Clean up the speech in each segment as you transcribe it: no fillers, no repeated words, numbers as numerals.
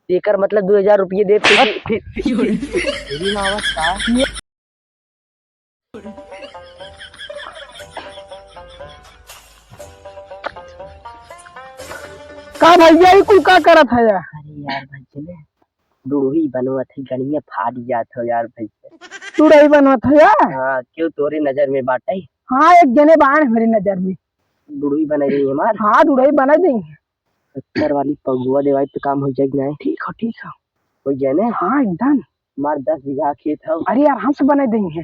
देकर मतलब 2000 रुपये दे मेरी अवस्था। का भैया ही कुल का करत है यार। अरे यार भाई चले दुड़ही बनवा थी गणिया फाट जात हो यार भाई। तू रही बनवत है यार। हाँ क्यों तोरे नजर में बाटे हाँ एक जने बाण मेरी नजर में। दुड़ही बना रही है मार। हाँ दुड़ई बना देंगे। 70 वाली पगुआ देवाई पे काम हो जाएगी ना। ठीक है ठीक है। हो जाए ना। हाँ एकदम। मार 10 बीघा खेत है। अरे आराम से बना देंगे।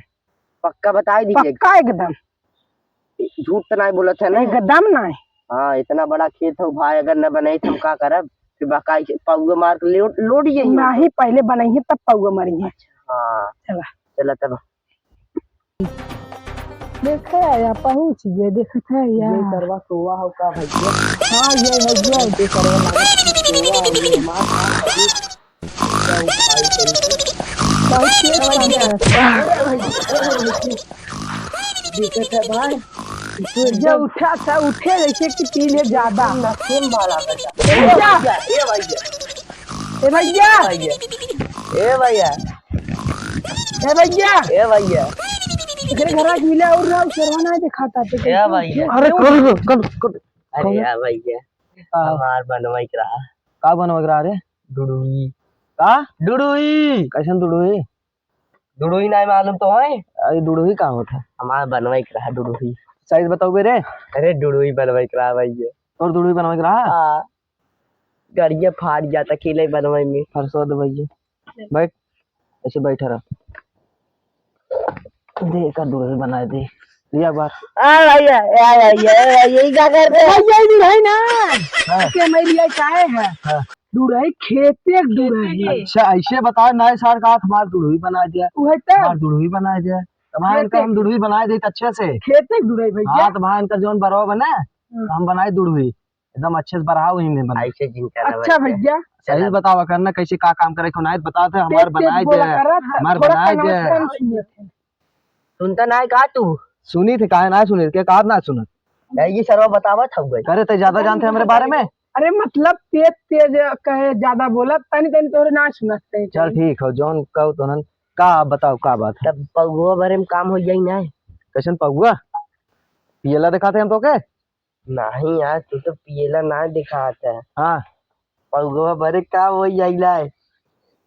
पक्का बता दीजिए। पक्का एकदम। झूठ तो नहीं बोला था ना। एकदम नहीं। हाँ इतना बड़ा खेत है भाई, अगर न बनाई तो हम का करब। फिर बकाई पगुआ मार के लोड ही नहीं पहले बनाइए तब पौवा मरिए। हाँ चला चला तब देखे या पहुंच गए देखते है ये यार। करवा सोवा हो का भैया। हाँ ये भैया ये करवा लागत सोवा हो ये मार कभी क्या उपाय करी बहुत तेज काम दिक्कत है भाई। जो उठा था उठे जैसे कि पी ले ज्यादा। नसीम वाला बेटा। ए भैया ए भैया ए भैया ए भैया ए भैया ए भैया तेरे घर मिले और रहा शर्मा दिखाता तो ए भैया। अरे कर अरे यार भैया हमार बनवाई रहा। का बनवा रहा रे? दुड़ुई का दुड़ुई कैसन दुड़ुई? दुड़ुई नहीं मालूम तो है। अरे दुड़ुई का होता? हमार बनवाई रहा दुड़ुई। साइज बताओ बे रे। अरे दुड़ुई बनवाई रहा भैया। और दुड़ुई बनवा रहा? हाँ गरिया फाट जाता केले बनवाई में। फरसो दे भैया बैठ, ऐसे बैठा रहा दे का दुड़ुई बना दे लिया बार। भैया यही क्या कर रहे भैया दुढ़ई ना के मैं लिया काहे है दुढ़ई खेते दुढ़ई। अच्छा ऐसे बताओ नए साल का हमार दुड़ुई बना दिया। वो है तब हमार दुड़ुई बना दिया तुम्हारे इनका हम दुड़ुई बना दे अच्छे से। खेते दुढ़ई भैया। हाँ तुम्हारा इनका जोन बरवा बना हम बनाए दुड़ुई एकदम अच्छे से बढ़ाओ ही में बना। ऐसे जिनका अच्छा भैया सही बतावा करना कैसे का काम करे को नहीं बताते हमारे बनाए दे हमारे बनाए दे। सुनता नहीं कहा तू। सुनी थी काहे ना सुनी के कहा ना सुनत ये सर्व बतावा था गई। करे तो ज्यादा जानते हैं हमारे बारे में। अरे मतलब तेज तेज कहे ज्यादा बोला तनी तनी तोरे ना सुनते। चल ठीक हो जोन कहो तो नन का बताओ का बात है। तब पगुआ भरे में काम हो जाई ना। कैसन पगुआ पियला दिखाते हम तो के नहीं यार तू तो पियला ना दिखाता है। हाँ पगुआ भरे का हो जाइला है।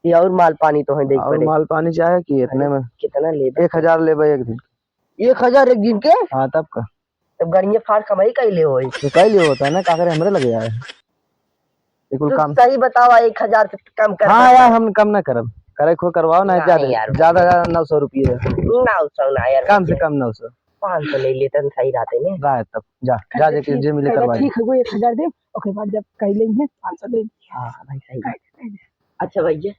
ये और माल पानी तो है देख और माल पानी चाहे कि इतने में कितना ले 1000 ले एक दिन। 1000 एक दिन के। हाँ तब का तब गाड़ियां फाड़ कमाई कैले हो तो कई लिए होता है ना का करे हमरे लगे यार बिल्कुल काम। सही बतावा 1000 से कम कर। हाँ यार हम कम ना करब करे खो करवाओ ना ज्यादा यार ज्यादा 900 रुपये ना ना यार कम से कम 900 500 ले लेते सही रहते ने। रात तब जा जा जे जे मिले करवा ठीक है वो 1000 दे ओके बाद जब कह लेंगे 500 दे। हाँ भाई सही। अच्छा भैया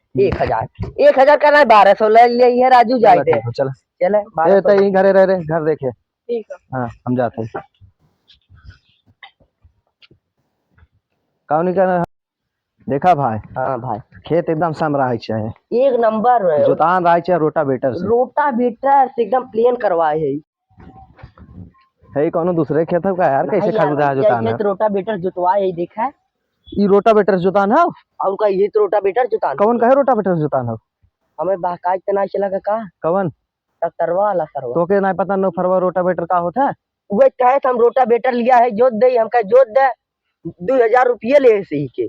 1000 का ना 1200 ले लिए राजू जाए थे। चल चले ए तो यहीं घरे रह रहे घर देखे। ठीक है हाँ हम जाते हैं कौन निकल देखा भाई। हाँ भाई खेत एकदम सम रहा है एक नंबर जोतान रहा है रोटावेटर से एकदम प्लेन करवाए है कौनो दूसरे खेत का यार कैसे खरीदा जोतान है। रोटावेटर जुतवाए देखा है। ये रोटावेटर जोतान है और का ये रोटावेटर जुतान कौन कहे रोटावेटर जोतान है हमें बाकाज तना चला का कौन ट्रैक्टरवा वाला सरवा तो के नहीं पता नो फरवा रोटावेटर का होता है। वो कहे हम रोटावेटर लिया है जोत दे हमका जोत दे 2000 रुपये ले सही के।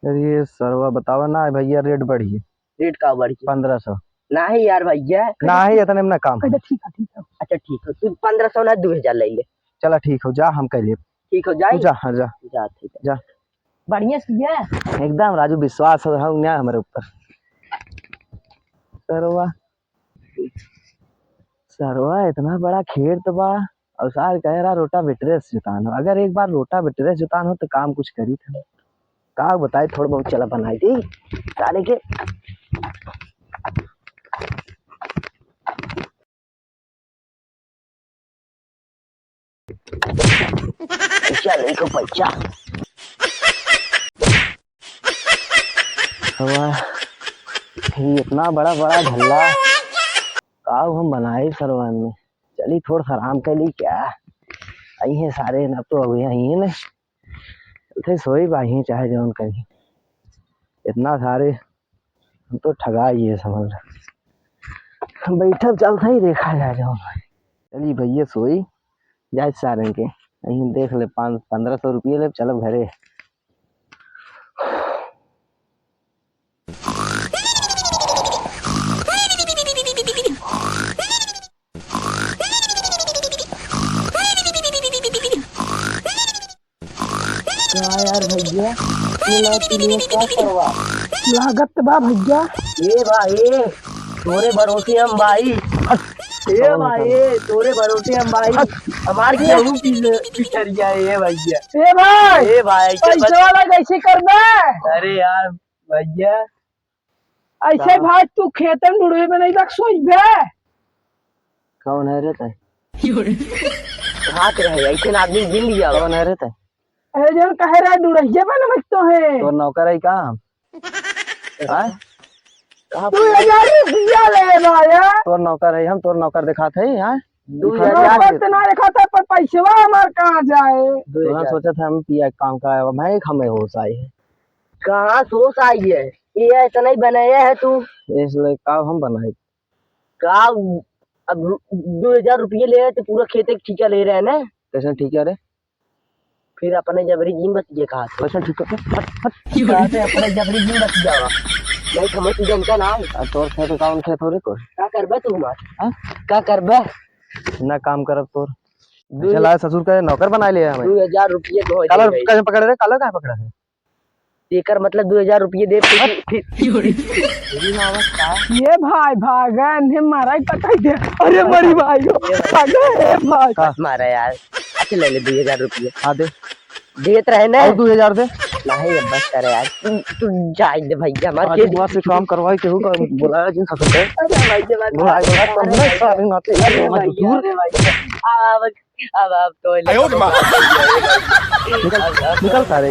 अरे सरवा बताओ ना भैया रेट बढ़ी रेट का बढ़ी 1500 नहीं यार भैया नहीं इतने में ना काम ठीक है ठीक है। अच्छा ठीक है तू 1500 ना 2000 ले ले। चला ठीक हो जा हम कह लिए ठीक हो जाए जा हाँ जा जा ठीक है जा बढ़िया से एकदम राजू विश्वास है हमारे ऊपर। सरवा सरवा इतना बड़ा खेत बा और सार कह रहा रोटावेटर से जुतान हो। अगर एक बार रोटावेटर से जुतान हो तो काम कुछ करी था का बताए थोड़ा बहुत चला बनाई थी सारे के। चल एक पैसा ये इतना बड़ा बड़ा ढल्ला काव हम बनाए सरवन में। चली थोड़ा सा आराम कर ली क्या आई है सारे न तो अभी आई है ना सोई बाही चाहे जौन कहीं इतना सारे हम तो ठगा ही है समझ रहे। बैठक चलता ही देखा जा जाओ। चलिए भैया सोई जाए सारे के कहीं देख ले 1500 रुपये ले चलो घरे। क्या यार भैया क्या करवा लागत बा भैया। ए भाई तोरे भरोसे हम भाई। ए भाई तोरे भरोसे हम भाई। हमार गेहूं पिछड़िया है भैया। ए भाई ए भाई पैसे वाला कैसे करना है? अरे यार भैया ऐसे भाई तू खेत में डूबे में नहीं रख सोई बे। कौन है रहता है हाथ रहे ऐसे आदमी गिन लिया। कौन है रहता है अरे जन कह रहा है डूढ़िया में नमक तो है। तो नौकर है काम हाँ? 2000 रुपया ले भाया। तोर नौकर है हम तोर नौकर दिखाते हैं यहाँ 2000 तो ना देखा था पर पैसेवा हमार कहाँ जाए। तो सोचा था हम पिया काम का आया मैं हमें होश आई है कहाँ सोच आई है ये ऐसा नहीं बनाया है तू इसलिए का हम बनाए का। अब 2000 रुपये ले तो पूरा खेते का ठेका ले रहे हैं ना। कैसे ठीक है रे फिर अपने जबरी जीन बच गए कहा कैसे ठीक है कहा से अपने जबरी जीन बच जावा नहीं समझ तू जनता ना तोर खेत कौन खेत हो रे को क्या करबे तू हमार क्या करबे ना काम करब तोर चला ससुर का नौकर बना लिया हमें 2000 रुपये को काला कैसे पकड़ रहे काला कहाँ पकड़ा है देकर मतलब 2000 रुपये दे ये भाई भागन है मारा ही पता ही दे। अरे बड़ी भाई भागन भाई मारा यार। अच्छा ले ले 2000 रुपये। हाँ दे देत रहे ना और 2000 दे नहीं अब बस करे यार तू जाए दे भैया हमारे आज दुआ से काम करवाई केहू का बुलाया जिन सकते हैं अरे भैया बुलाया तो नहीं सारे नाते अब तो निकल सारे